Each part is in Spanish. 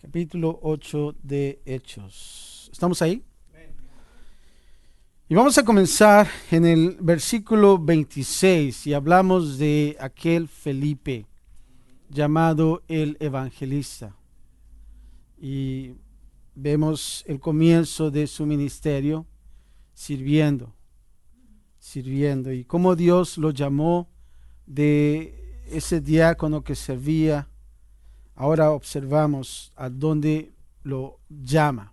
capítulo 8 de Hechos. ¿Estamos ahí? Y vamos a comenzar en el versículo 26 y hablamos de aquel Felipe llamado el evangelista. Y vemos el comienzo de su ministerio sirviendo y cómo Dios lo llamó de ese diácono que servía. Ahora observamos a dónde lo llama,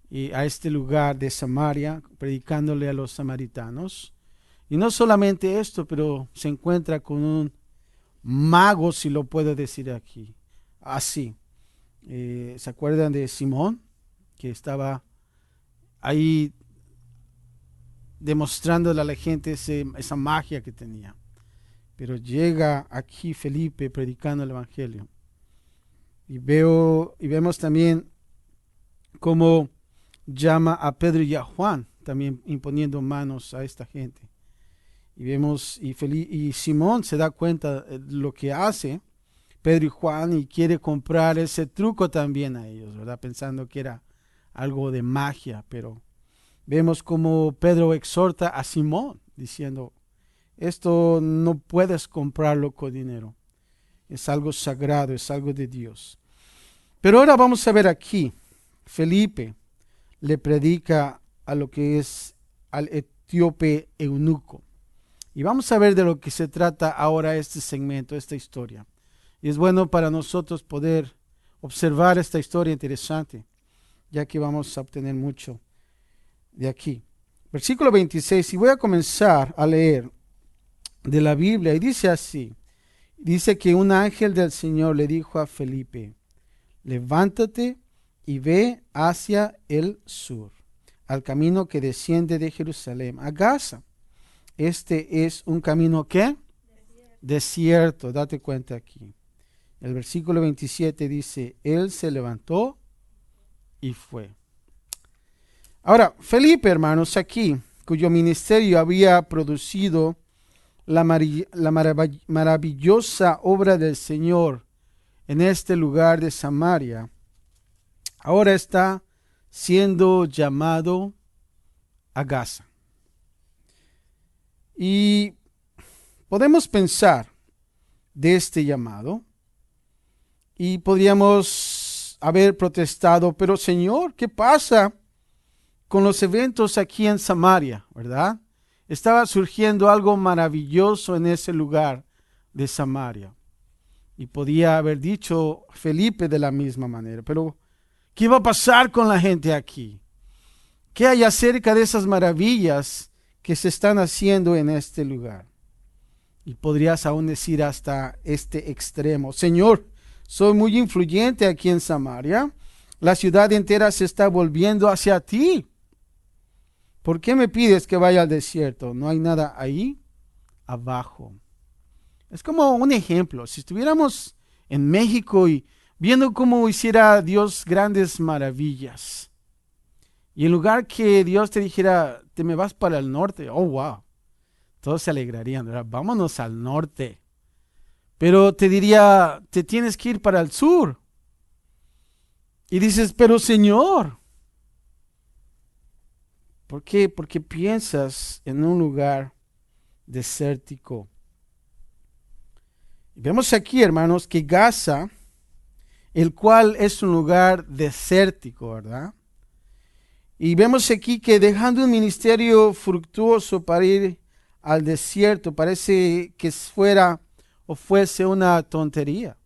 y a este lugar de Samaria, predicándole a los samaritanos. Y no solamente esto, pero se encuentra con un mago, si lo puedo decir aquí, así. ¿Se acuerdan de Simón? Que estaba ahí demostrándole a la gente esa magia que tenía. Pero llega aquí Felipe predicando el evangelio. Y vemos también cómo llama a Pedro y a Juan, también imponiendo manos a esta gente. Y vemos, y Simón se da cuenta de lo que hace Pedro y Juan, y quiere comprar ese truco también a ellos, ¿verdad? Pensando que era algo de magia. Pero vemos cómo Pedro exhorta a Simón, diciendo: esto no puedes comprarlo con dinero. Es algo sagrado, es algo de Dios. Pero ahora vamos a ver aquí, Felipe le predica a lo que es al etíope eunuco. Y vamos a ver de lo que se trata ahora este segmento, esta historia. Y es bueno para nosotros poder observar esta historia interesante, ya que vamos a obtener mucho de aquí. Versículo 26, y voy a comenzar a leer de la Biblia, y dice así. Dice que un ángel del Señor le dijo a Felipe: levántate y ve hacia el sur, al camino que desciende de Jerusalén a Gaza. Este es un camino, ¿qué? Desierto. Date cuenta aquí. El versículo 27 dice: él se levantó y fue. Ahora, Felipe, hermanos, aquí, cuyo ministerio había producido la maravillosa obra del Señor en este lugar de Samaria, ahora está siendo llamado a Gaza. Y podemos pensar de este llamado y podríamos haber protestado: pero Señor, ¿qué pasa con los eventos aquí en Samaria? ¿Verdad? Estaba surgiendo algo maravilloso en ese lugar de Samaria. Y podía haber dicho Felipe de la misma manera: pero ¿qué va a pasar con la gente aquí? ¿Qué hay acerca de esas maravillas que se están haciendo en este lugar? Y podrías aún decir hasta este extremo: Señor, soy muy influyente aquí en Samaria. La ciudad entera se está volviendo hacia ti. ¿Por qué me pides que vaya al desierto? ¿No hay nada ahí abajo? Es como un ejemplo. Si estuviéramos en México y viendo cómo hiciera Dios grandes maravillas, y en lugar que Dios te dijera: te me vas para el norte, oh wow, todos se alegrarían, ¿verdad? Vámonos al norte. Pero te diría: te tienes que ir para el sur. Y dices: pero Señor, ¿por qué? Porque piensas en un lugar desértico. Vemos aquí, hermanos, que Gaza, el cual es un lugar desértico, ¿verdad? Y vemos aquí que dejando un ministerio fructuoso para ir al desierto, parece que fuera o fuese una tontería.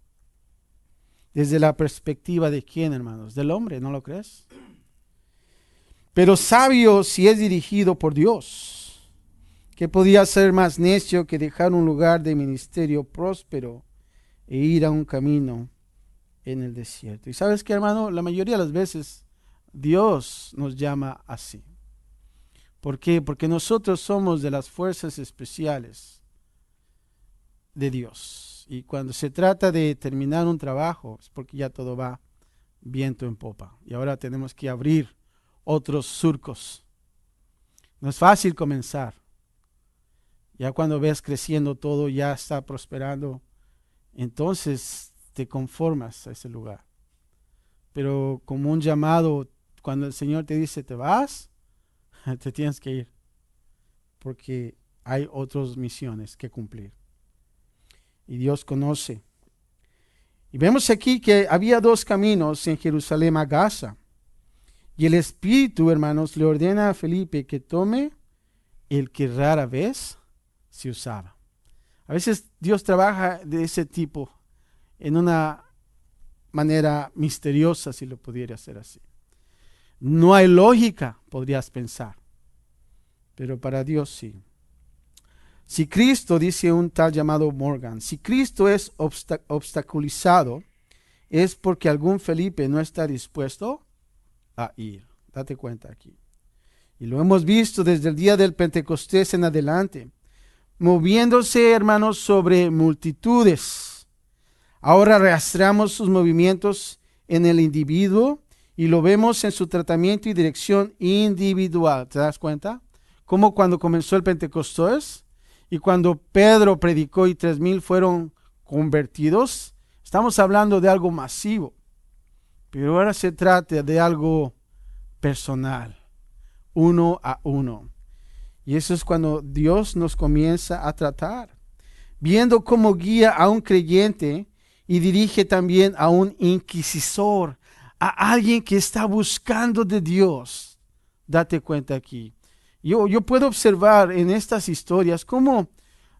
Desde la perspectiva de quién, hermanos, del hombre, ¿no lo crees? Pero sabio si es dirigido por Dios. ¿Qué podía ser más necio que dejar un lugar de ministerio próspero e ir a un camino en el desierto? Y sabes qué, hermano, la mayoría de las veces Dios nos llama así. ¿Por qué? Porque nosotros somos de las fuerzas especiales de Dios. Y cuando se trata de terminar un trabajo, es porque ya todo va viento en popa. Y ahora tenemos que abrir otros surcos. No es fácil comenzar. Ya cuando ves creciendo todo, ya está prosperando, entonces te conformas a ese lugar. pero como un llamado, cuando el Señor te dice, te vas, te tienes que ir, porque hay otras misiones que cumplir. Y Dios conoce. Y vemos aquí que había dos caminos en Jerusalén a Gaza. Y el Espíritu, hermanos, le ordena a Felipe que tome el que rara vez se usaba. A veces Dios trabaja de ese tipo en una manera misteriosa, si lo pudiera hacer así. No hay lógica, podrías pensar, pero para Dios sí. Si Cristo, dice un tal llamado Morgan, si Cristo es obstaculizado, es porque algún Felipe no está dispuesto a ir. Date cuenta aquí. Y lo hemos visto desde el día del Pentecostés en adelante, moviéndose, hermanos, sobre multitudes. Ahora rastreamos sus movimientos en el individuo y lo vemos en su tratamiento y dirección individual. ¿Te das cuenta? Como cuando comenzó el Pentecostés y cuando Pedro predicó y 3,000 fueron convertidos, estamos hablando de algo masivo, pero ahora se trata de algo personal, uno a uno. Y eso es cuando Dios nos comienza a tratar, viendo cómo guía a un creyente y dirige también a un inquisidor, a alguien que está buscando de Dios. Date cuenta aquí. Yo puedo observar en estas historias cómo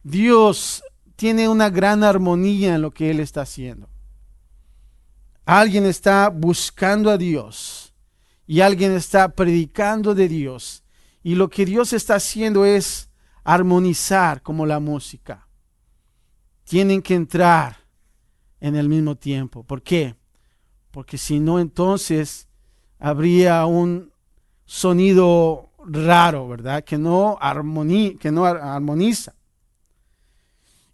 Dios tiene una gran armonía en lo que Él está haciendo. Alguien está buscando a Dios y alguien está predicando de Dios. Y lo que Dios está haciendo es armonizar como la música. Tienen que entrar en el mismo tiempo. ¿Por qué? Porque si no, entonces habría un sonido raro, ¿verdad? Que no armoniza.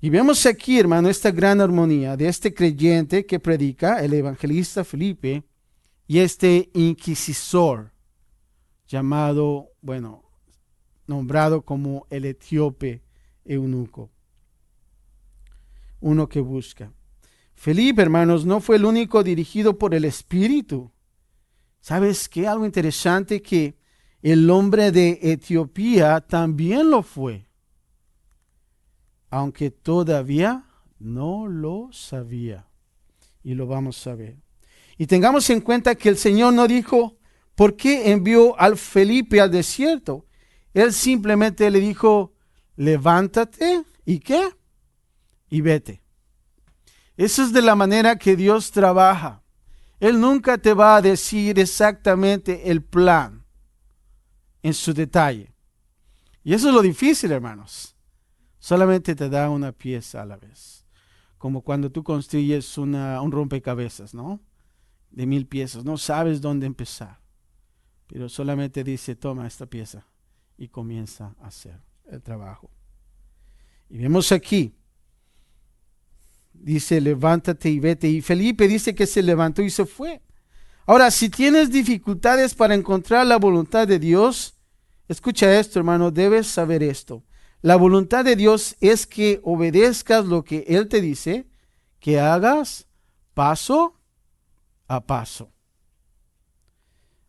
Y vemos aquí, hermano, esta gran armonía de este creyente que predica, el evangelista Felipe, y este inquisidor llamado, nombrado como el etíope eunuco, uno que busca. Felipe, hermanos, no fue el único dirigido por el Espíritu. ¿Sabes qué? Algo interesante, que el hombre de Etiopía también lo fue, aunque todavía no lo sabía. Y lo vamos a ver. Y tengamos en cuenta que el Señor no dijo, ¿por qué envió al Felipe al desierto? Él simplemente le dijo, levántate, ¿y qué? Y vete. Esa es de la manera que Dios trabaja. Él nunca te va a decir exactamente el plan en su detalle. Y eso es lo difícil, hermanos. Solamente te da una pieza a la vez. Como cuando tú construyes un rompecabezas, ¿no? De 1,000 piezas. No sabes dónde empezar. Pero solamente dice, toma esta pieza. Y comienza a hacer el trabajo. Y vemos aquí. Dice, levántate y vete. Y Felipe dice que se levantó y se fue. Ahora, si tienes dificultades para encontrar la voluntad de Dios, escucha esto, hermano, debes saber esto. La voluntad de Dios es que obedezcas lo que Él te dice, que hagas paso a paso.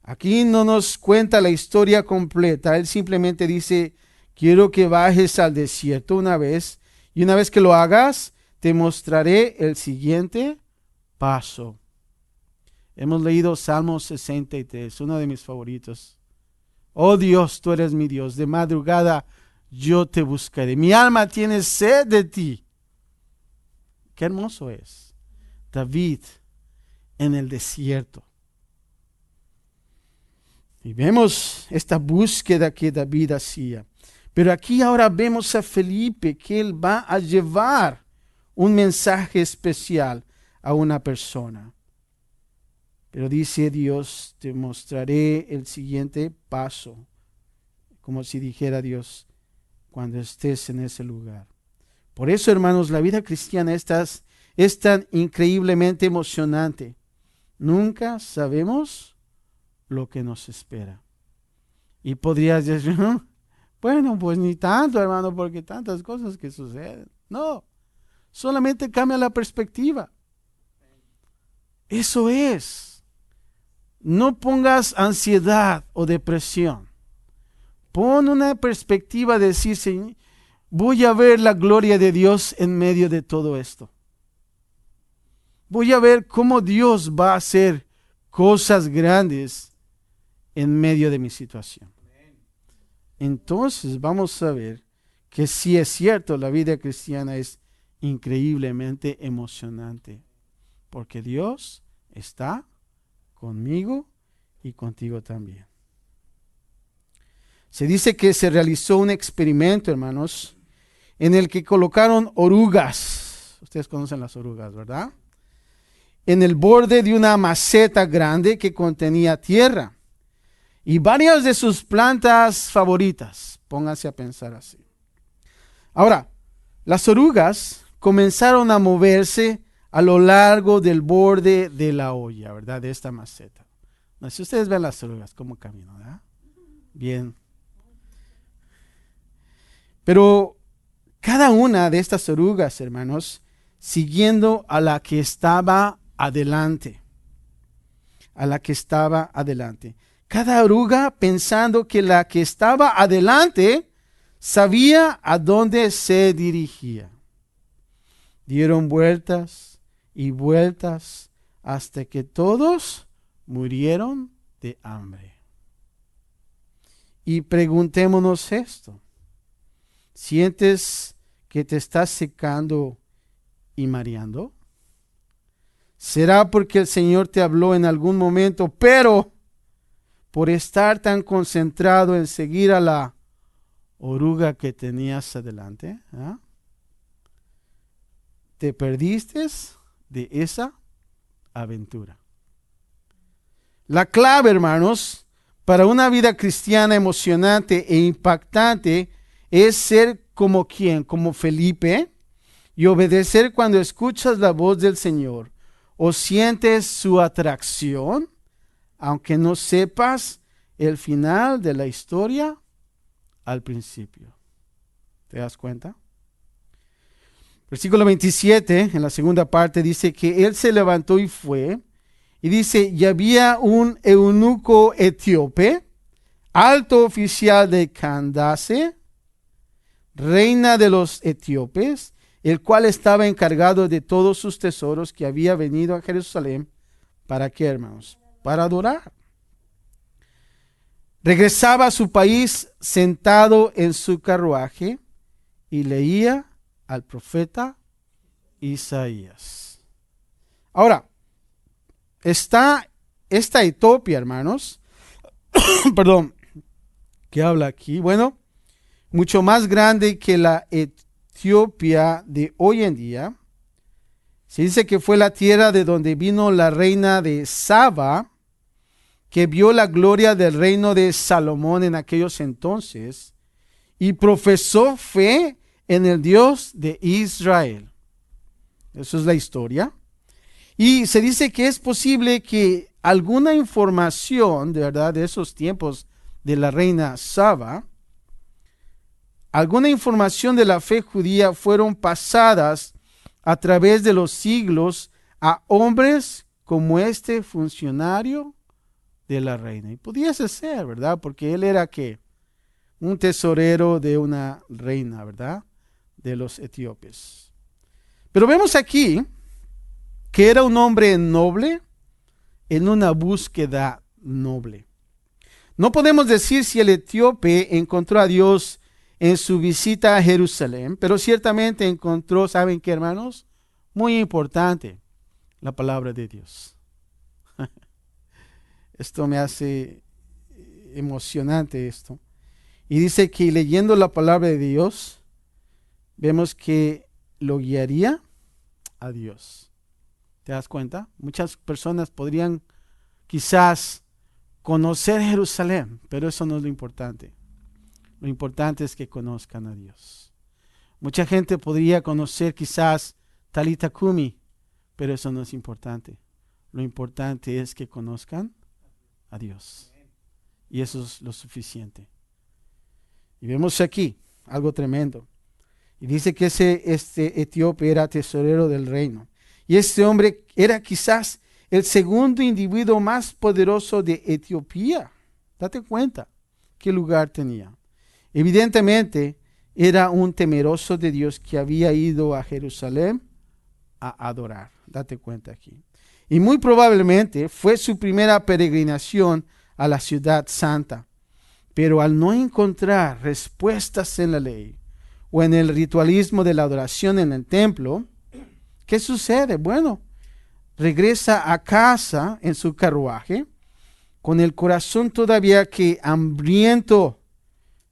Aquí no nos cuenta la historia completa. Él simplemente dice, quiero que bajes al desierto una vez, y una vez que lo hagas, te mostraré el siguiente paso. Hemos leído Salmo 63, uno de mis favoritos. Oh Dios, tú eres mi Dios, de madrugada yo te buscaré. Mi alma tiene sed de ti. Qué hermoso es David en el desierto. Y vemos esta búsqueda que David hacía. Pero aquí ahora vemos a Felipe, que él va a llevar un mensaje especial a una persona. Pero dice Dios, te mostraré el siguiente paso. Como si dijera Dios, cuando estés en ese lugar. Por eso, hermanos, la vida cristiana es tan increíblemente emocionante. Nunca sabemos lo que nos espera. Y podrías decir, bueno, pues ni tanto, hermano, porque tantas cosas que suceden. No, solamente cambia la perspectiva. Eso es. no pongas ansiedad o depresión. Pon una perspectiva de decir, Señor, voy a ver la gloria de Dios en medio de todo esto. Voy a ver cómo Dios va a hacer cosas grandes en medio de mi situación. Entonces vamos a ver que sí es cierto, la vida cristiana es increíblemente emocionante, porque Dios está conmigo y contigo también. Se dice que se realizó un experimento, hermanos, en el que colocaron orugas. Ustedes conocen las orugas, ¿verdad? En el borde de una maceta grande que contenía tierra y varias de sus plantas favoritas. Pónganse a pensar así. Ahora, las orugas comenzaron a moverse a lo largo del borde de la olla, ¿verdad? De esta maceta. No, si ustedes ven las orugas, cómo caminan, ¿verdad? Bien. Pero cada una de estas orugas, hermanos, siguiendo a la que estaba adelante. A la que estaba adelante. Cada oruga pensando que la que estaba adelante sabía a dónde se dirigía. Dieron vueltas y vueltas hasta que todos murieron de hambre. Y preguntémonos esto. ¿Sientes que te estás secando y mareando? ¿Será porque el Señor te habló en algún momento, pero por estar tan concentrado en seguir a la oruga que tenías adelante, te perdiste de esa aventura? La clave, hermanos, para una vida cristiana emocionante e impactante es ser como quien, como Felipe, y obedecer cuando escuchas la voz del Señor o sientes su atracción, aunque no sepas el final de la historia al principio. ¿Te das cuenta? Versículo 27, en la segunda parte, dice que él se levantó y fue, y dice, y había un eunuco etíope, alto oficial de Candace, reina de los etíopes, el cual estaba encargado de todos sus tesoros, que había venido a Jerusalén. ¿Para qué, hermanos? Para adorar. Regresaba a su país sentado en su carruaje y leía al profeta Isaías. Ahora, está esta Etiopía, hermanos, perdón, ¿qué habla aquí? Bueno, mucho más grande que la Etiopía de hoy en día. Se dice que fue la tierra de donde vino la reina de Saba, que vio la gloria del reino de Salomón en aquellos entonces y profesó fe en el Dios de Israel. Eso es la historia. Y se dice que es posible que alguna información, de verdad, de esos tiempos de la reina Saba, alguna información de la fe judía fueron pasadas a través de los siglos a hombres como este funcionario de la reina. Y pudiese ser, ¿verdad? Porque él era ¿qué? Un tesorero de una reina, ¿verdad? De los etíopes. Pero vemos aquí que era un hombre noble en una búsqueda noble. No podemos decir si el etíope encontró a Dios en su visita a Jerusalén, pero ciertamente encontró, ¿saben qué, hermanos? Muy importante, la palabra de Dios. Esto me hace emocionante esto. Y dice que leyendo la palabra de Dios, vemos que lo guiaría a Dios. ¿Te das cuenta? Muchas personas podrían quizás conocer Jerusalén, pero eso no es lo importante. Lo importante es que conozcan a Dios. Mucha gente podría conocer quizás Talitha Kumi, pero eso no es importante. Lo importante es que conozcan a Dios. Y eso es lo suficiente. Y vemos aquí algo tremendo. Y dice que este etíope era tesorero del reino. Y este hombre era quizás el segundo individuo más poderoso de Etiopía. Date cuenta qué lugar tenía. Evidentemente, era un temeroso de Dios que había ido a Jerusalén a adorar. Date cuenta aquí. Y muy probablemente fue su primera peregrinación a la ciudad santa. Pero al no encontrar respuestas en la ley o en el ritualismo de la adoración en el templo, ¿qué sucede? Bueno, regresa a casa en su carruaje con el corazón todavía que hambriento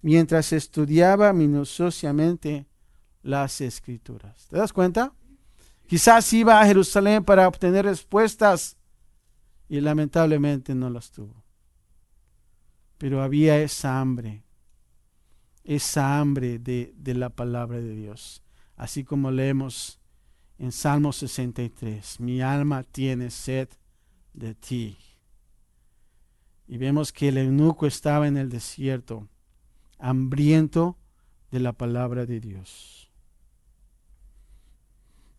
mientras estudiaba minuciosamente las Escrituras. ¿Te das cuenta? Quizás iba a Jerusalén para obtener respuestas y lamentablemente no las tuvo. Pero había esa hambre de la palabra de Dios. Así como leemos en Salmo 63, mi alma tiene sed de ti. Y vemos que el eunuco estaba en el desierto, hambriento de la palabra de Dios.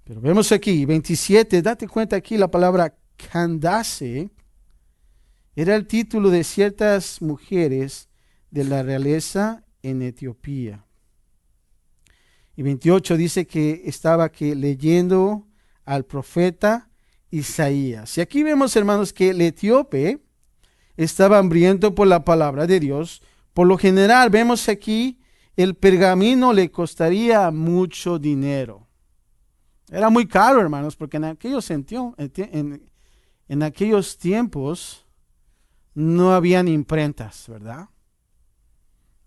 Pero vemos aquí, 27, date cuenta aquí la palabra Candace era el título de ciertas mujeres de la realeza en Etiopía. Y 28 dice que estaba leyendo al profeta Isaías. Y aquí vemos, hermanos, que el etíope estaba hambriento por la palabra de Dios. Por lo general, vemos aquí, el pergamino le costaría mucho dinero. Era muy caro, hermanos, porque en aquellos tiempos no habían imprentas, ¿verdad?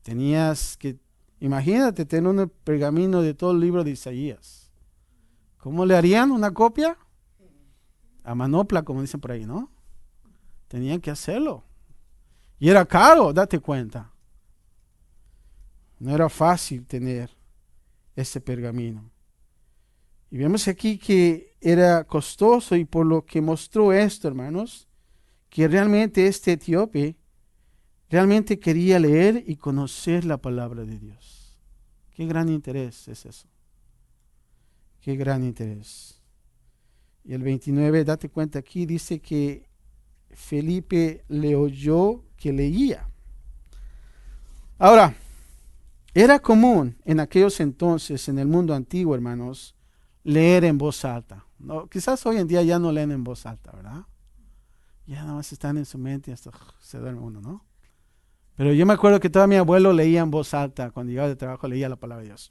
Tenías que, imagínate, tener un pergamino de todo el libro de Isaías. ¿Cómo le harían una copia? A manopla, como dicen por ahí, ¿no? Tenían que hacerlo. Y era caro, date cuenta. No era fácil tener ese pergamino. Y vemos aquí que era costoso, y por lo que mostró esto, hermanos, que realmente este etíope realmente quería leer y conocer la palabra de Dios. Qué gran interés es eso. Qué gran interés. Y el 29, date cuenta aquí, dice que Felipe le oyó que leía. Ahora, era común en aquellos entonces, en el mundo antiguo, hermanos, leer en voz alta. No, quizás hoy en día ya no leen en voz alta, ¿verdad? Ya nada más están en su mente y hasta se duerme uno, ¿no? Pero yo me acuerdo que todavía mi abuelo leía en voz alta. Cuando llegaba de trabajo leía la palabra de Dios.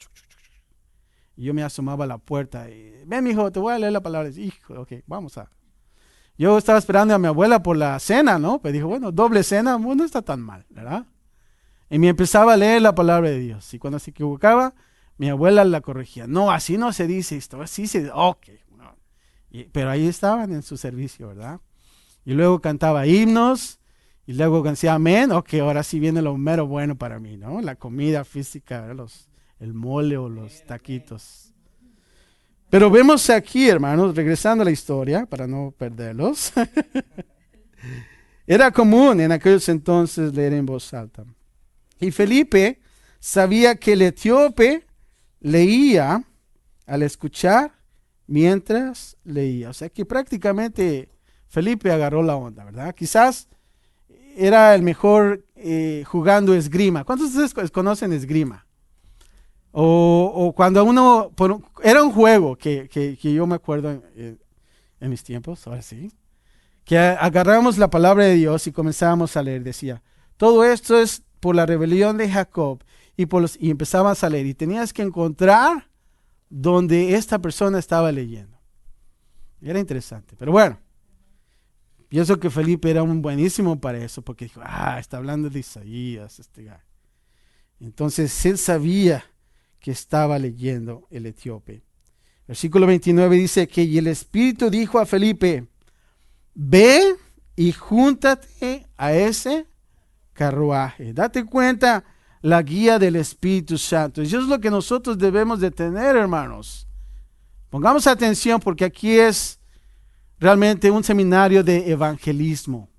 Y yo me asomaba a la puerta y, ven, mijo, te voy a leer la palabra. Hijo, ok, vamos a. Yo estaba esperando a mi abuela por la cena, ¿no? Pero dijo, bueno, doble cena, no está tan mal, ¿verdad? Y me empezaba a leer la palabra de Dios. Y cuando se equivocaba, mi abuela la corregía. No, así no se dice esto, así se dice. Ok. No. Pero ahí estaban en su servicio, ¿verdad? Y luego cantaba himnos. Y luego decía amén. Ok, ahora sí viene lo mero bueno para mí, ¿no? La comida física, el mole o los taquitos. Pero vemos aquí, hermanos, regresando a la historia, para no perderlos. Era común en aquellos entonces leer en voz alta. Y Felipe sabía que el etíope leía al escuchar mientras leía. O sea que prácticamente Felipe agarró la onda, ¿verdad? Quizás era el mejor jugando esgrima. ¿Cuántos de ustedes conocen esgrima? O cuando uno, era un juego que yo me acuerdo en mis tiempos, ahora sí, que agarramos la palabra de Dios y comenzábamos a leer. Decía, todo esto es por la rebelión de Jacob, y empezabas a leer y tenías que encontrar donde esta persona estaba leyendo. Era interesante, pero bueno, pienso que Felipe era un buenísimo para eso, porque dijo, está hablando de Isaías este guy. Entonces él sabía que estaba leyendo el etíope. Versículo 29 dice que y el Espíritu dijo a Felipe, ve y júntate a ese carruaje. Date cuenta la guía del Espíritu Santo. Eso es lo que nosotros debemos de tener, hermanos. Pongamos atención porque aquí es realmente un seminario de evangelismo.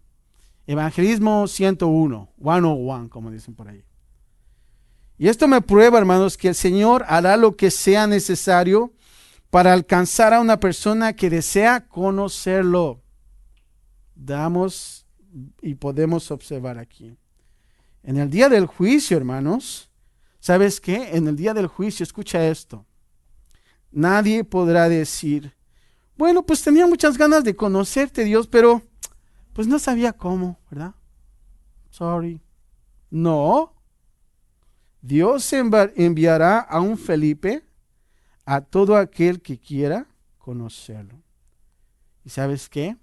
Evangelismo 101, como dicen por ahí. Y esto me prueba, hermanos, que el Señor hará lo que sea necesario para alcanzar a una persona que desea conocerlo. damos y podemos observar aquí. En el día del juicio, hermanos, ¿sabes qué? En el día del juicio, escucha esto. Nadie podrá decir, bueno, pues tenía muchas ganas de conocerte, Dios, pero pues no sabía cómo, ¿verdad? Sorry. No. Dios enviará a un Felipe a todo aquel que quiera conocerlo. ¿Y sabes qué?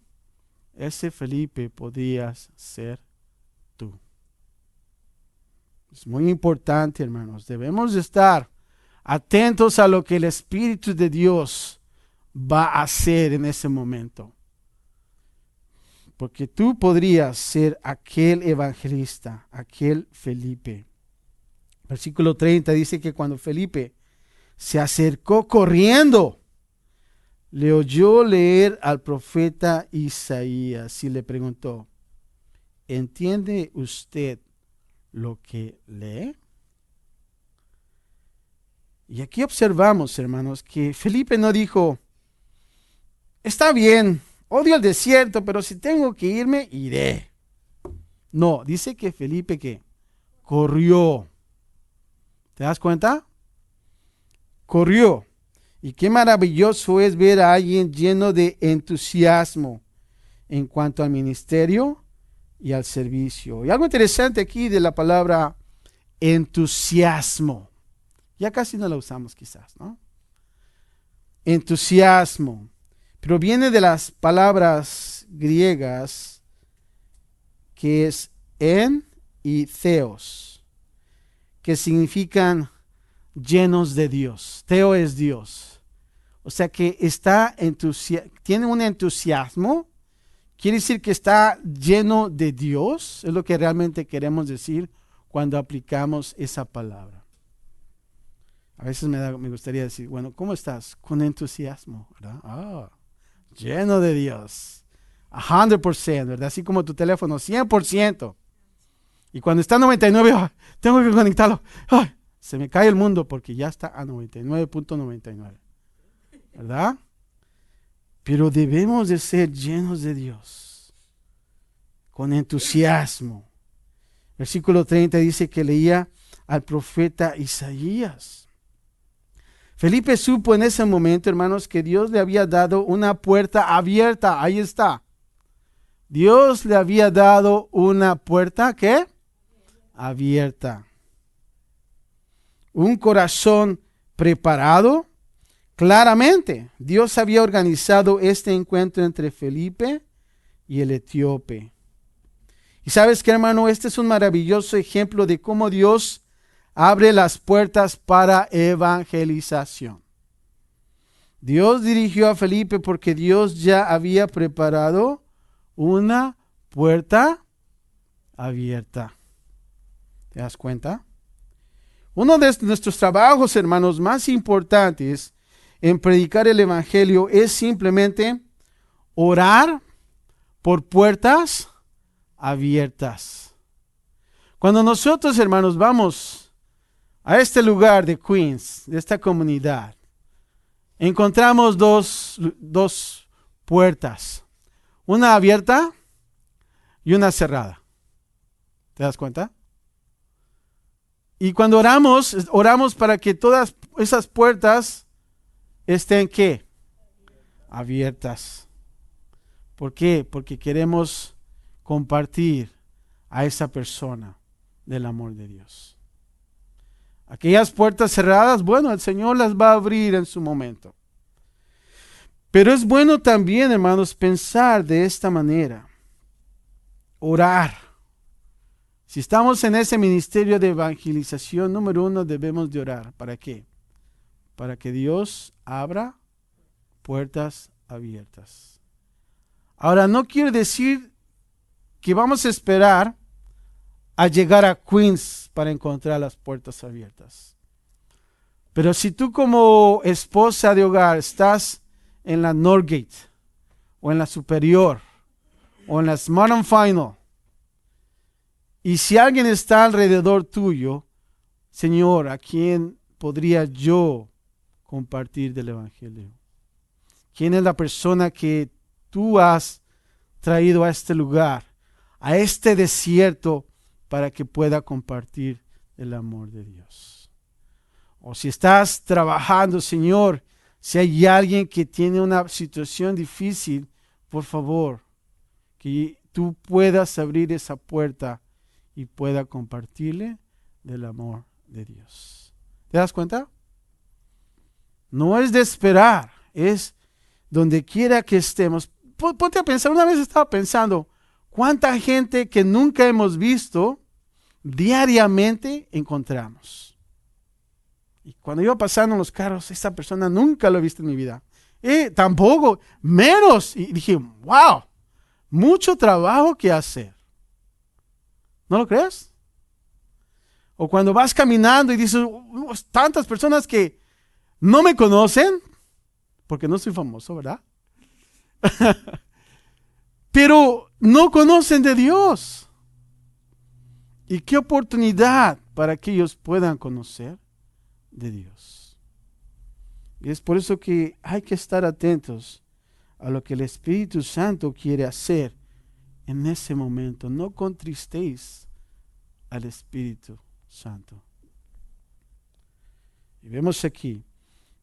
Ese Felipe podrías ser tú. Es muy importante, hermanos. Debemos de estar atentos a lo que el Espíritu de Dios va a hacer en ese momento. Porque tú podrías ser aquel evangelista, aquel Felipe. Versículo 30 dice que cuando Felipe se acercó corriendo, le oyó leer al profeta Isaías y le preguntó, ¿entiende usted lo que lee? Y aquí observamos, hermanos, que Felipe no dijo, está bien, odio el desierto, pero si tengo que irme, iré. No, dice que Felipe ¿qué? Corrió. ¿Te das cuenta? Corrió. Y qué maravilloso es ver a alguien lleno de entusiasmo en cuanto al ministerio y al servicio. Y algo interesante aquí de la palabra entusiasmo. Ya casi no la usamos quizás, ¿no? Entusiasmo. Pero viene de las palabras griegas que es en y theos, que significan llenos de Dios. Theo es Dios. O sea que tiene un entusiasmo, quiere decir que está lleno de Dios, es lo que realmente queremos decir cuando aplicamos esa palabra. A veces me gustaría decir, bueno, ¿cómo estás? Con entusiasmo, ¿verdad? Lleno de Dios. 100%, ¿verdad? Así como tu teléfono, 100%. Y cuando está a 99, tengo que conectarlo. Se me cae el mundo porque ya está a 99.99. ¿Verdad? Pero debemos de ser llenos de Dios, con entusiasmo. Versículo 30 dice que leía al profeta Isaías. Felipe supo en ese momento, hermanos, que Dios le había dado una puerta abierta. Ahí está. Dios le había dado una puerta, ¿qué? Abierta. Un corazón preparado. Claramente, Dios había organizado este encuentro entre Felipe y el etíope. Y sabes qué, hermano, este es un maravilloso ejemplo de cómo Dios abre las puertas para evangelización. Dios dirigió a Felipe porque Dios ya había preparado una puerta abierta. ¿Te das cuenta? Uno de nuestros trabajos, hermanos, más importantes en predicar el evangelio es simplemente orar por puertas abiertas. Cuando nosotros, hermanos, vamos a este lugar de Queens, de esta comunidad, encontramos dos puertas, una abierta y una cerrada. ¿Te das cuenta? Y cuando oramos para que todas esas puertas estén ¿qué? Abiertas. ¿Por qué? Porque queremos compartir a esa persona del amor de Dios. Aquellas puertas cerradas, bueno, el Señor las va a abrir en su momento. Pero es bueno también, hermanos, pensar de esta manera. Orar. Si estamos en ese ministerio de evangelización, número 1, debemos de orar. ¿Para qué? Para que Dios abra puertas abiertas. Ahora, no quiere decir que vamos a esperar a llegar a Queens para encontrar las puertas abiertas. Pero si tú como esposa de hogar estás en la Northgate, o en la Superior, o en la Smart and Final, y si alguien está alrededor tuyo, Señor, ¿a quién podría yo compartir del Evangelio? ¿Quién es la persona que tú has traído a este lugar, a este desierto, para que pueda compartir el amor de Dios. O si estás trabajando, Señor, si hay alguien que tiene una situación difícil, por favor, que tú puedas abrir esa puerta y pueda compartirle del amor de Dios. ¿Te das cuenta? No es de esperar, es donde quiera que estemos. Ponte a pensar, una vez estaba pensando, ¿cuánta gente que nunca hemos visto diariamente encontramos? Y cuando iba pasando en los carros, esta persona nunca lo he visto en mi vida. Tampoco, menos. Y dije, wow, mucho trabajo que hacer. ¿No lo crees? O cuando vas caminando y dices, tantas personas que no me conocen, porque no soy famoso, ¿verdad? Pero no conocen de Dios. Y qué oportunidad para que ellos puedan conocer de Dios. Y es por eso que hay que estar atentos a lo que el Espíritu Santo quiere hacer en ese momento. No contristéis al Espíritu Santo. Y vemos aquí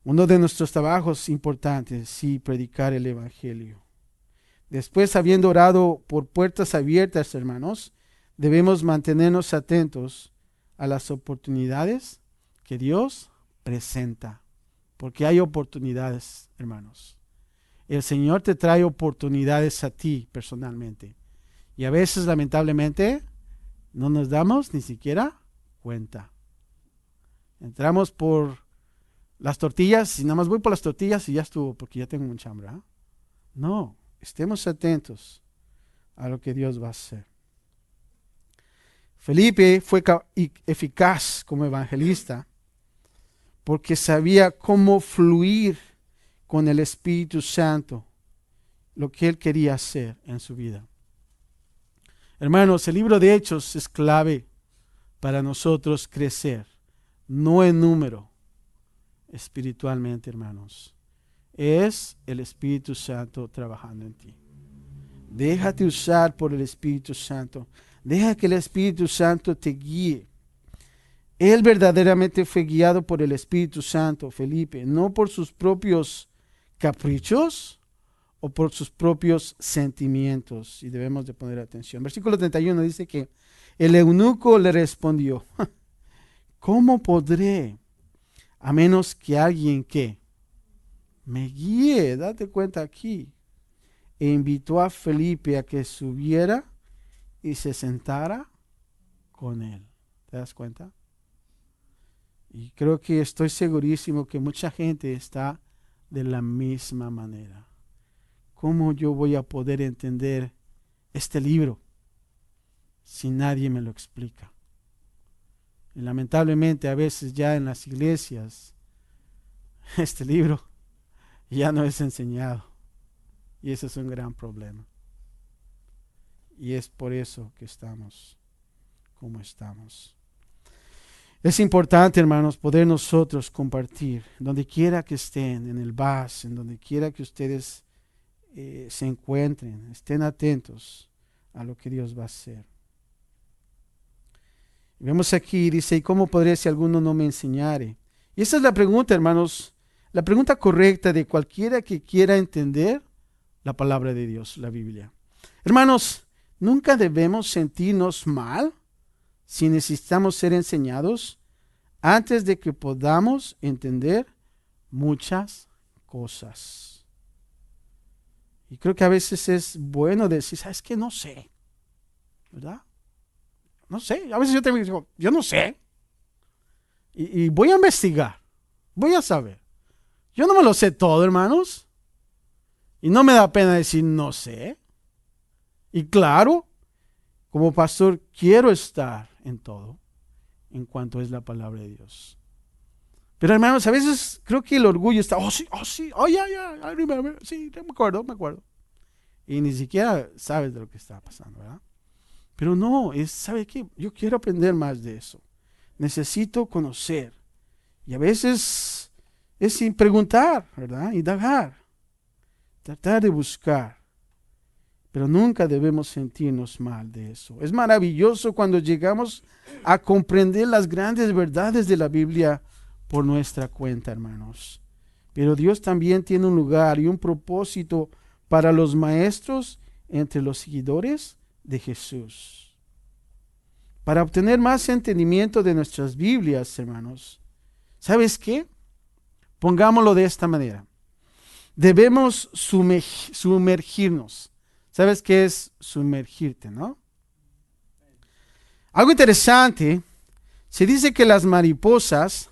uno de nuestros trabajos importantes, sí, predicar el Evangelio. Después, habiendo orado por puertas abiertas, hermanos, debemos mantenernos atentos a las oportunidades que Dios presenta. Porque hay oportunidades, hermanos. El Señor te trae oportunidades a ti personalmente. Y a veces, lamentablemente, no nos damos ni siquiera cuenta. Entramos por las tortillas y nada más voy por las tortillas y ya estuvo, porque ya tengo mucha hambre. ¿Eh? No, estemos atentos a lo que Dios va a hacer. Felipe fue eficaz como evangelista porque sabía cómo fluir con el Espíritu Santo, lo que él quería hacer en su vida. Hermanos, el libro de Hechos es clave para nosotros crecer, no en número, espiritualmente, hermanos. Es el Espíritu Santo trabajando en ti. Déjate usar por el Espíritu Santo. Deja que el Espíritu Santo te guíe. Él verdaderamente fue guiado por el Espíritu Santo, Felipe, no por sus propios caprichos o por sus propios sentimientos. Y debemos de poner atención. Versículo 31 dice que el eunuco le respondió, ¿cómo podré? A menos que alguien que me guíe, date cuenta aquí. E invitó a Felipe a que subiera y se sentara con él. ¿Te das cuenta? Y creo que estoy segurísimo que mucha gente está de la misma manera. ¿Cómo yo voy a poder entender este libro si nadie me lo explica? Y lamentablemente a veces ya en las iglesias este libro ya no es enseñado. Y ese es un gran problema. Y es por eso que estamos como estamos. Es importante, hermanos, poder nosotros compartir, donde quiera que estén, en el bus, en donde quiera que ustedes se encuentren, estén atentos a lo que Dios va a hacer. Vemos aquí, dice, ¿y cómo podré si alguno no me enseñare? Y esa es la pregunta, hermanos, la pregunta correcta de cualquiera que quiera entender la palabra de Dios, la Biblia. Hermanos, nunca debemos sentirnos mal si necesitamos ser enseñados antes de que podamos entender muchas cosas. Y creo que a veces es bueno decir, ¿sabes qué? No sé, ¿verdad? No sé, a veces yo te digo, yo no sé. Y voy a investigar, voy a saber. Yo no me lo sé todo, hermanos. Y no me da pena decir no sé. Y claro, como pastor quiero estar en todo en cuanto es la palabra de Dios. Pero hermanos, a veces creo que el orgullo está, I remember, sí, me acuerdo. Y ni siquiera sabes de lo que está pasando, ¿verdad? Pero no, ¿sabe qué? Yo quiero aprender más de eso. Necesito conocer. Y a veces es sin preguntar, ¿verdad? Indagar. Tratar de buscar. pero nunca debemos sentirnos mal de eso. Es maravilloso cuando llegamos a comprender las grandes verdades de la Biblia por nuestra cuenta, hermanos. Pero Dios también tiene un lugar y un propósito para los maestros entre los seguidores de Jesús. Para obtener más entendimiento de nuestras Biblias, hermanos, ¿sabes qué? Pongámoslo de esta manera. Debemos sumergirnos. ¿Sabes qué es sumergirte, no? Algo interesante, se dice que las mariposas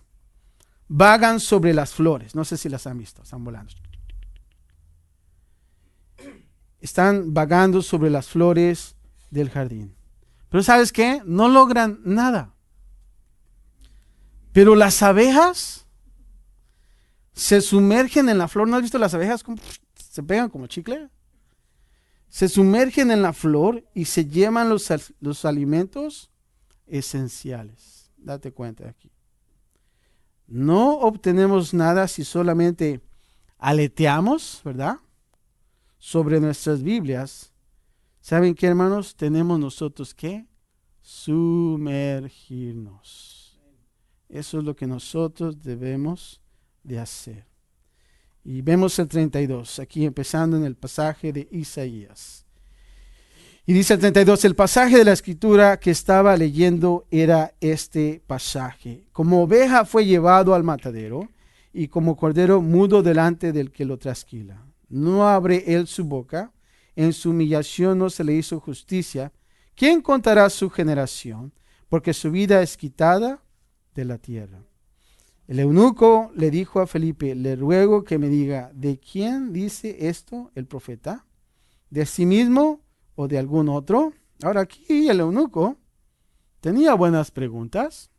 vagan sobre las flores. No sé si las han visto, están volando. Están vagando sobre las flores del jardín. Pero ¿sabes qué? No logran nada. Pero las abejas se sumergen en la flor. ¿No has visto las abejas? Se pegan como chicle. Se sumergen en la flor y se llevan los alimentos esenciales. Date cuenta de aquí. No obtenemos nada si solamente aleteamos, ¿verdad? Sobre nuestras Biblias. ¿Saben qué, hermanos? Tenemos nosotros que sumergirnos. Eso es lo que nosotros debemos de hacer. Y vemos el 32, aquí empezando en el pasaje de Isaías. Y dice el 32, el pasaje de la escritura que estaba leyendo era este pasaje. Como oveja fue llevado al matadero, y como cordero mudo delante del que lo trasquila. No abre él su boca, en su humillación no se le hizo justicia. ¿Quién contará su generación? Porque su vida es quitada de la tierra. El eunuco le dijo a Felipe, le ruego que me diga, ¿de quién dice esto el profeta? ¿De sí mismo o de algún otro? Ahora aquí el eunuco tenía buenas preguntas.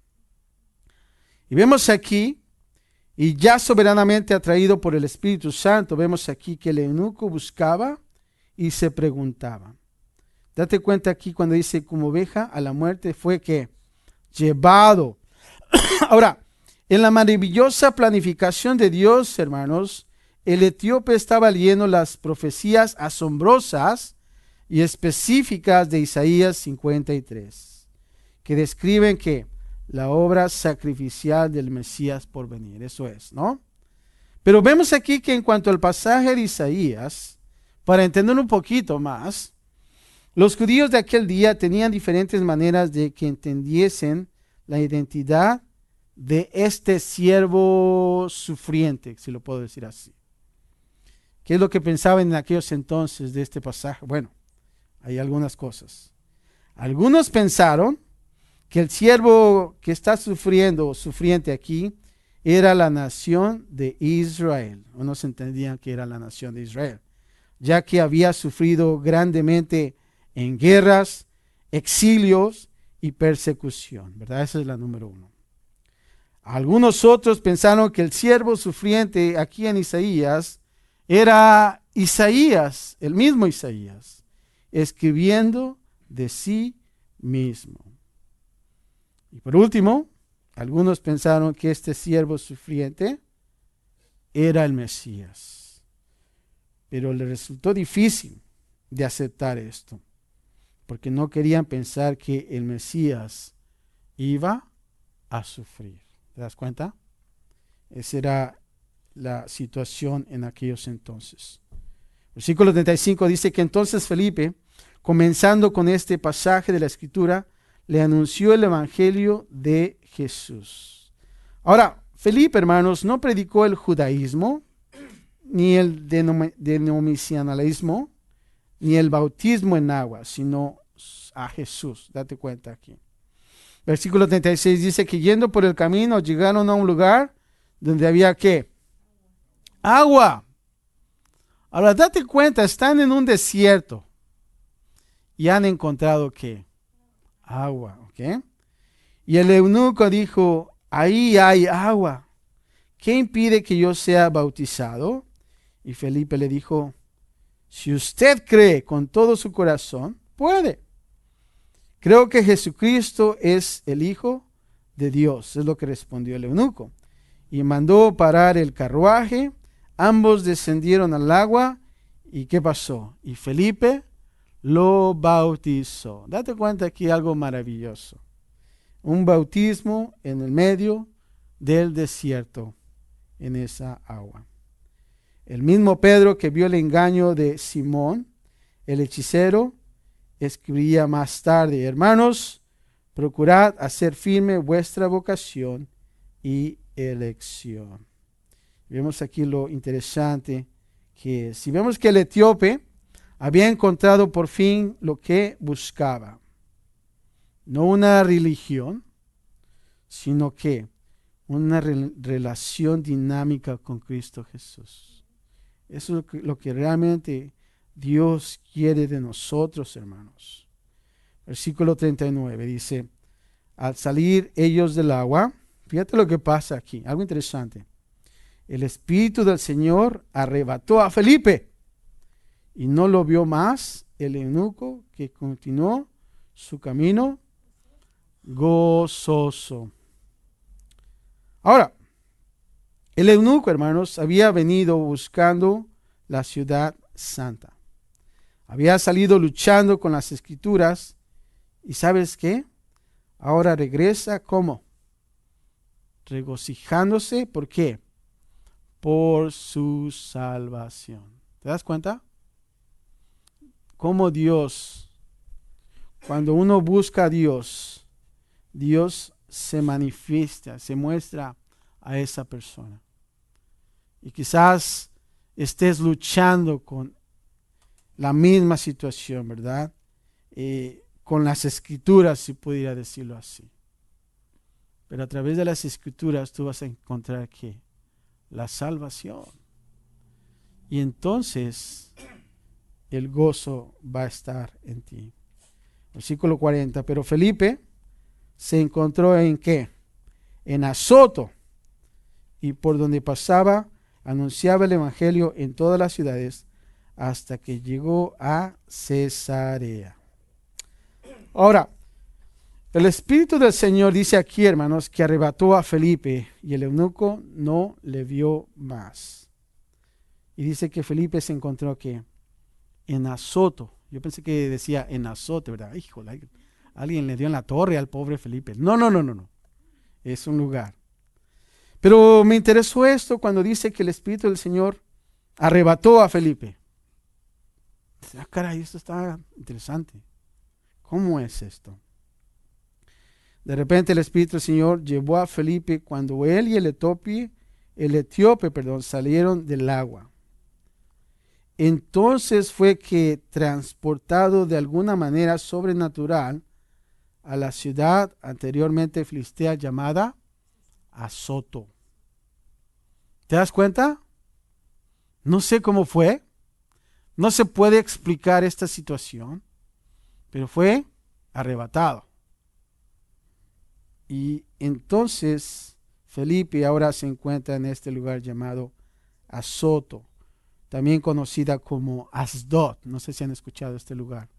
Y vemos aquí, y ya soberanamente atraído por el Espíritu Santo, vemos aquí que el eunuco buscaba y se preguntaba. Date cuenta aquí cuando dice como oveja a la muerte fue que llevado. Ahora, en la maravillosa planificación de Dios, hermanos, el etíope estaba leyendo las profecías asombrosas y específicas de Isaías 53, que describen que la obra sacrificial del Mesías por venir, eso es, ¿no? Pero vemos aquí que en cuanto al pasaje de Isaías, para entender un poquito más, los judíos de aquel día tenían diferentes maneras de que entendiesen la identidad de este siervo sufriente, si lo puedo decir así. ¿Qué es lo que pensaban en aquellos entonces de este pasaje? Bueno, hay algunas cosas. Algunos pensaron que el siervo que está sufriendo, sufriente aquí, era la nación de Israel. Unos entendían que era la nación de Israel, ya que había sufrido grandemente en guerras, exilios y persecución, ¿verdad? Esa es la número uno. Algunos otros pensaron que el siervo sufriente aquí en Isaías era Isaías, el mismo Isaías, escribiendo de sí mismo. Y por último, algunos pensaron que este siervo sufriente era el Mesías. Pero le resultó difícil de aceptar esto, porque no querían pensar que el Mesías iba a sufrir. ¿Te das cuenta? Esa era la situación en aquellos entonces. Versículo 35 dice que entonces Felipe, comenzando con este pasaje de la Escritura, le anunció el Evangelio de Jesús. Ahora, Felipe, hermanos, no predicó el judaísmo, ni el denominacionalismo, ni el bautismo en agua, sino a Jesús. Date cuenta aquí. Versículo 36 dice que yendo por el camino llegaron a un lugar donde había ¿qué? Agua. Ahora date cuenta, están en un desierto y han encontrado ¿qué? Agua, ¿ok? Y el eunuco dijo, ahí hay agua. ¿Qué impide que yo sea bautizado? Y Felipe le dijo, si usted cree con todo su corazón, puede. Creo que Jesucristo es el Hijo de Dios, es lo que respondió el eunuco. Y mandó parar el carruaje, ambos descendieron al agua, ¿y qué pasó? Y Felipe lo bautizó. Date cuenta aquí algo maravilloso. Un bautismo en el medio del desierto, en esa agua. El mismo Pedro que vio el engaño de Simón, el hechicero, escribía más tarde: hermanos, procurad hacer firme vuestra vocación y elección. Vemos aquí lo interesante que si vemos que el etíope había encontrado por fin lo que buscaba. No una religión, sino que una relación dinámica con Cristo Jesús. Eso es lo que realmente Dios quiere de nosotros, hermanos. Versículo 39 dice: al salir ellos del agua, fíjate lo que pasa aquí, algo interesante. El Espíritu del Señor arrebató a Felipe y no lo vio más el eunuco, que continuó su camino gozoso. Ahora, el eunuco, hermanos, había venido buscando la ciudad santa. Había salido luchando con las escrituras y ¿sabes qué? Ahora regresa ¿cómo? Regocijándose. ¿Por qué? Por su salvación. ¿Te das cuenta? Cómo Dios, cuando uno busca a Dios, Dios se manifiesta, se muestra a esa persona. Y quizás estés luchando con la misma situación, ¿verdad? Con las escrituras, si pudiera decirlo así. Pero a través de las escrituras tú vas a encontrar que la salvación. Y entonces el gozo va a estar en ti. Versículo 40. Pero Felipe se encontró en ¿qué? En Azoto. Y por donde pasaba, anunciaba el evangelio en todas las ciudades hasta que llegó a Cesarea. Ahora, el Espíritu del Señor dice aquí, hermanos, que arrebató a Felipe y el eunuco no le vio más. Y dice que Felipe se encontró ¿qué? En Azoto. Yo pensé que decía en Azote, ¿verdad? Híjole, alguien le dio en la torre al pobre Felipe. No. Es un lugar. Pero me interesó esto cuando dice que el Espíritu del Señor arrebató a Felipe. Ah, caray, esto está interesante. ¿Cómo es esto? De repente el Espíritu del Señor llevó a Felipe cuando él y el etíope, salieron del agua. Entonces fue que transportado de alguna manera sobrenatural a la ciudad anteriormente filistea llamada Azoto. ¿Te das cuenta? No sé cómo fue. No se puede explicar esta situación, pero fue arrebatado. Y entonces Felipe ahora se encuentra en este lugar llamado Azoto, también conocida como Asdod. No sé si han escuchado este lugar,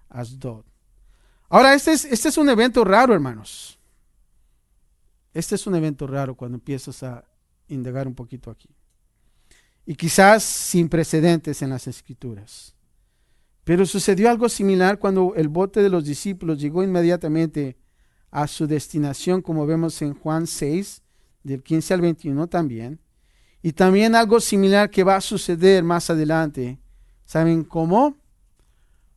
Asdod. Ahora, este es un evento raro, hermanos. Este es un evento raro cuando empiezas a indagar un poquito aquí. Y quizás sin precedentes en las Escrituras. Pero sucedió algo similar cuando el bote de los discípulos llegó inmediatamente a su destinación, como vemos en Juan 6, del 15 al 21 también. Y también algo similar que va a suceder más adelante. ¿Saben cómo?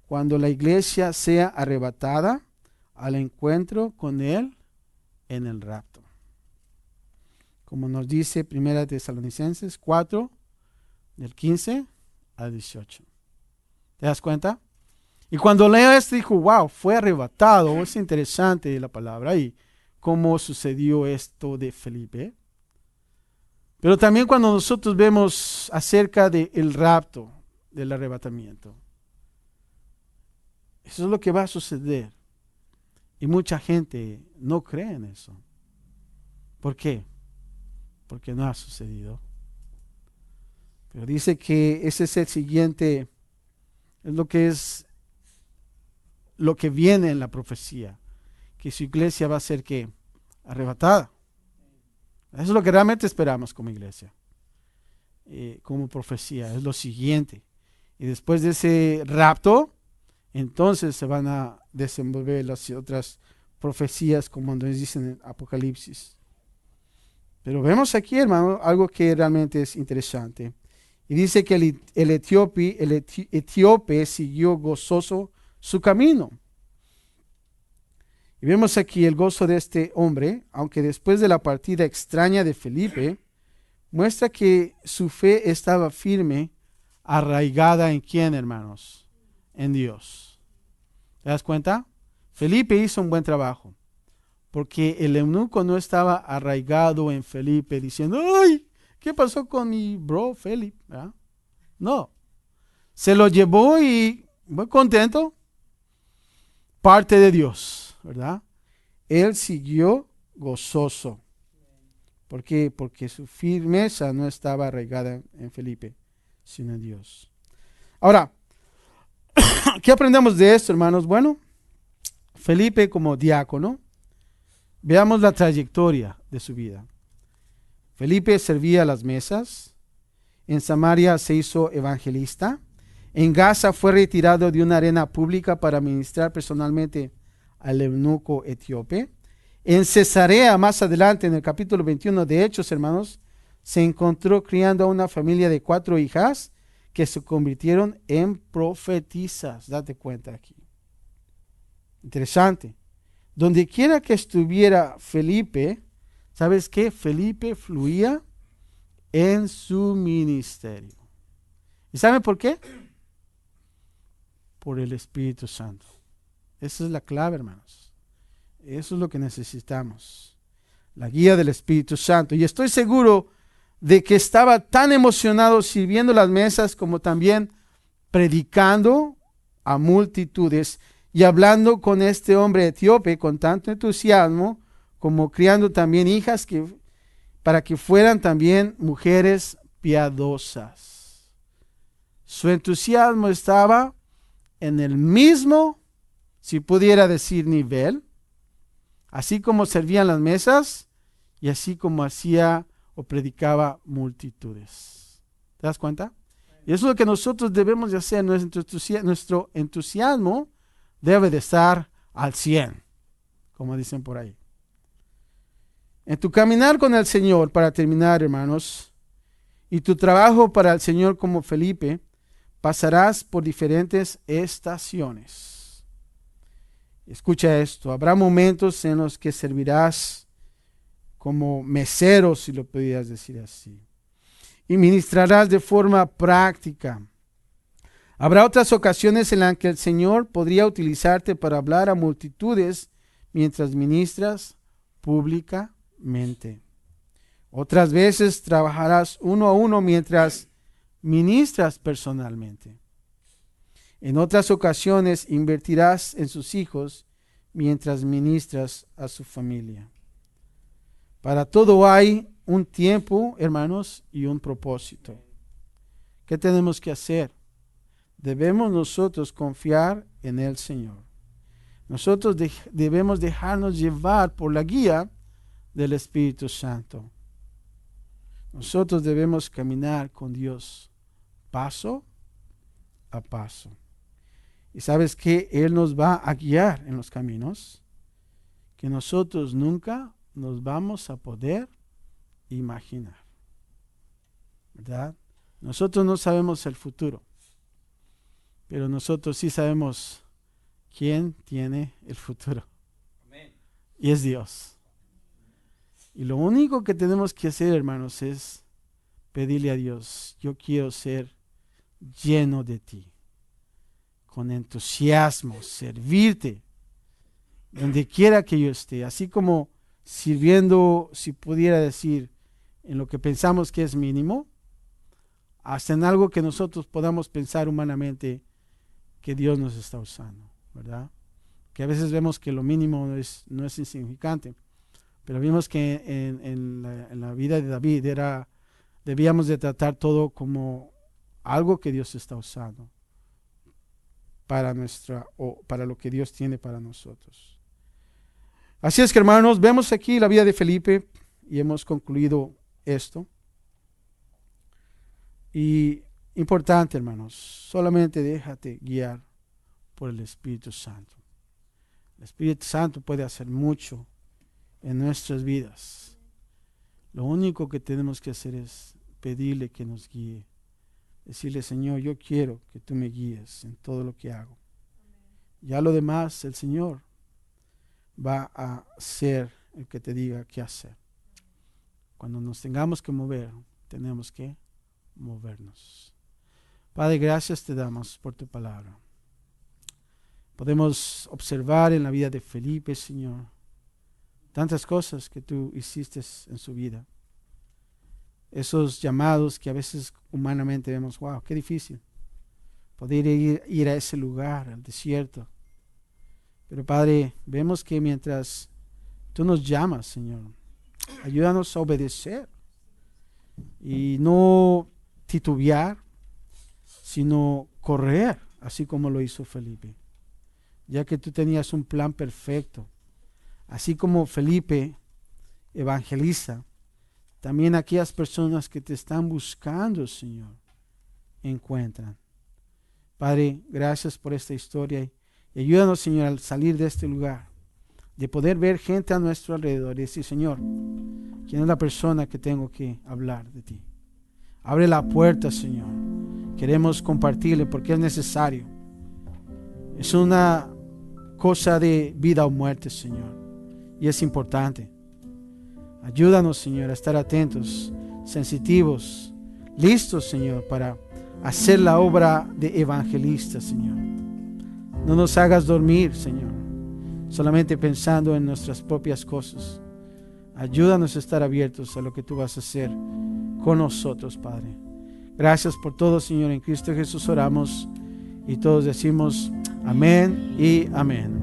Cuando la iglesia sea arrebatada al encuentro con Él en el rapto. Como nos dice 1 Tesalonicenses 4, del 15 al 18. ¿Te das cuenta? Y cuando leo esto dijo, wow, fue arrebatado. Es interesante la palabra y cómo sucedió esto de Felipe. Pero también cuando nosotros vemos acerca del rapto, del arrebatamiento, eso es lo que va a suceder. Y mucha gente no cree en eso. ¿Por qué? Porque no ha sucedido. Pero dice que ese es el siguiente, es lo que viene en la profecía, que su iglesia va a ser ¿qué? Arrebatada. Eso es lo que realmente esperamos como iglesia, como profecía, es lo siguiente. Y después de ese rapto, entonces se van a desenvolver las otras profecías como nos dicen en Apocalipsis. Pero vemos aquí, hermano, algo que realmente es interesante. Y dice que el etíope siguió gozoso su camino. Y vemos aquí el gozo de este hombre, aunque después de la partida extraña de Felipe, muestra que su fe estaba firme, arraigada en quién, hermanos, en Dios. ¿Te das cuenta? Felipe hizo un buen trabajo, porque el eunuco no estaba arraigado en Felipe diciendo, ¡ay! ¿Qué pasó con mi bro Felipe? ¿verdad? No, se lo llevó y muy contento, parte de Dios, ¿verdad? Él siguió gozoso. ¿Por qué? Porque su firmeza no estaba arraigada en Felipe, sino en Dios. Ahora, ¿qué aprendemos de esto, hermanos? Bueno, Felipe como diácono, veamos la trayectoria de su vida. Felipe servía las mesas, en Samaria se hizo evangelista, en Gaza fue retirado de una arena pública para ministrar personalmente al eunuco etíope. En Cesarea, más adelante, en el capítulo 21 de Hechos, hermanos, se encontró criando a una familia de 4 hijas que se convirtieron en profetisas. Date cuenta aquí. Interesante. Donde quiera que estuviera Felipe, ¿sabes qué? Felipe fluía en su ministerio. ¿Y saben por qué? Por el Espíritu Santo. Esa es la clave, hermanos. Eso es lo que necesitamos. La guía del Espíritu Santo. Y estoy seguro de que estaba tan emocionado sirviendo las mesas como también predicando a multitudes y hablando con este hombre etíope con tanto entusiasmo, como criando también hijas para que fueran también mujeres piadosas. Su entusiasmo estaba en el mismo, si pudiera decir, nivel, así como servían las mesas y así como hacía o predicaba multitudes. ¿Te das cuenta? Y eso es lo que nosotros debemos de hacer. Nuestro entusiasmo debe de estar al 100, como dicen por ahí. En tu caminar con el Señor, para terminar, hermanos, y tu trabajo para el Señor como Felipe, pasarás por diferentes estaciones. Escucha esto, habrá momentos en los que servirás como mesero, si lo pudieras decir así, y ministrarás de forma práctica. Habrá otras ocasiones en las que el Señor podría utilizarte para hablar a multitudes mientras ministras públicamente. Otras veces trabajarás uno a uno mientras ministras personalmente. En otras ocasiones invertirás en sus hijos mientras ministras a su familia. Para todo hay un tiempo, hermanos, y un propósito. ¿Qué tenemos que hacer? Debemos nosotros confiar en el Señor. Nosotros debemos dejarnos llevar por la guía del Espíritu Santo. Nosotros debemos caminar con Dios paso a paso. Y sabes que Él nos va a guiar en los caminos que nosotros nunca nos vamos a poder imaginar. ¿Verdad? Nosotros no sabemos el futuro, pero nosotros sí sabemos quién tiene el futuro. Amén. Y es Dios. Y lo único que tenemos que hacer, hermanos, es pedirle a Dios, yo quiero ser lleno de ti, con entusiasmo, servirte donde quiera que yo esté, así como sirviendo, si pudiera decir, en lo que pensamos que es mínimo, hasta en algo que nosotros podamos pensar humanamente que Dios nos está usando, ¿verdad? Que a veces vemos que lo mínimo no es insignificante, pero vimos que en la vida de David debíamos de tratar todo como algo que Dios está usando para lo que Dios tiene para nosotros. Así es que, hermanos, vemos aquí la vida de Felipe y hemos concluido esto. Y importante, hermanos, solamente déjate guiar por el Espíritu Santo. El Espíritu Santo puede hacer mucho en nuestras vidas. Lo único que tenemos que hacer es pedirle que nos guíe. Decirle, Señor, yo quiero que tú me guíes en todo lo que hago. Ya lo demás, el Señor va a ser el que te diga qué hacer. Cuando nos tengamos que mover, tenemos que movernos. Padre, gracias te damos por tu palabra. Podemos observar en la vida de Felipe, Señor, tantas cosas que tú hiciste en su vida. Esos llamados que a veces humanamente vemos, wow, qué difícil poder ir a ese lugar, al desierto. Pero Padre, vemos que mientras tú nos llamas, Señor, ayúdanos a obedecer y no titubear, sino correr, así como lo hizo Felipe, ya que tú tenías un plan perfecto. Así como Felipe evangeliza, también aquellas personas que te están buscando, Señor, encuentran. Padre, gracias por esta historia y ayúdanos, Señor, al salir de este lugar, de poder ver gente a nuestro alrededor y decir, Señor, ¿quién es la persona que tengo que hablar de ti? Abre la puerta, Señor. Queremos compartirle porque es necesario. Es una cosa de vida o muerte, Señor, y es importante. Ayúdanos, Señor, a estar atentos, sensitivos, listos, Señor, para hacer la obra de evangelista, Señor. No nos hagas dormir, Señor, solamente pensando en nuestras propias cosas. Ayúdanos a estar abiertos a lo que tú vas a hacer con nosotros, Padre. Gracias por todo, Señor. En Cristo Jesús oramos y todos decimos amén y amén.